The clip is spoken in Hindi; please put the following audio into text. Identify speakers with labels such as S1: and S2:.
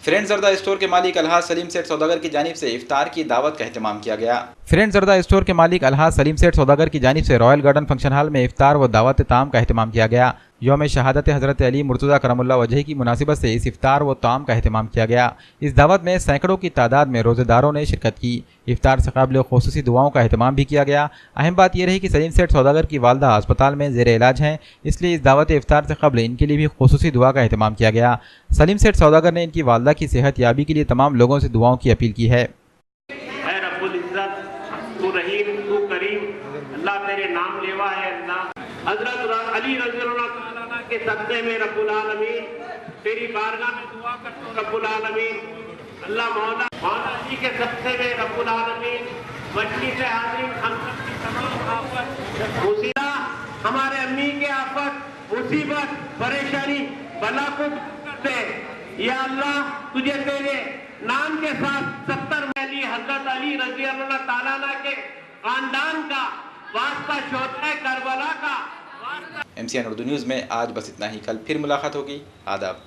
S1: फ्रेंड जरदा स्टोर के मालिक अलहाज सलीम सेठ सौदागर की जानिब से इफ्तार की दावत का एहतमाम किया गया। फ्रेंड जरदा स्टोर के मालिक अलहाज सलीम सेठ सौदागर की जानिब से रॉयल गार्डन फंक्शन हॉल में इफ्तार व दावत ताम का एहतमाम किया गया। यौम शहादत हज़रत अली मुर्तज़ा करमुल्लाह वजह की मुनासिबत से इस इफ्तार व ताम का एहतमाम किया गया। इस दावत में सैकड़ों की तादाद में रोज़ेदारों ने शिरकत की। इफ्तार से क़ाबिल ख़ुसूसी दुआओं का एहतमाम भी किया गया। अहम बात यह रही कि सलीम सेठ सौदागर की वालदा अस्पताल में ज़ेर इलाज हैं, इसलिए इस दावत इफ्तार से क़ब्ल इनके लिए भी ख़ुसूसी दुआ का एहतमाम किया गया। सलीम सेठ सौदागर ने इनकी वालदा की सेहत याबी के लिए तमाम लोगों से दुआओं की अपील की है।
S2: अल्लाह तेरे नाम लेवा है। अल्लाह हजरत अली रज़ियल्लाहु के सदक़े में रब्बुल आलमीन तेरी बारगाह में दुआ करता हूं रब्बुल आलमीन। अल्लाह मौला अली के सदक़े में रब्बुल आलमीन मजलिस हाज़िरीन हम सब की तमाम आफत मुसीबत हमारे अम्मी के आफत मुसीबत परेशानी बला को करते या अल्लाह तुझे तेरे नाम के साथ 70 में हजरत अली रज़ियल्लाहु ताला अन्हु के खानदान का वास्ता शोधा करबला का।
S1: MCN उर्दू न्यूज़ में आज बस इतना ही। कल फिर मुलाकात होगी। आदाब।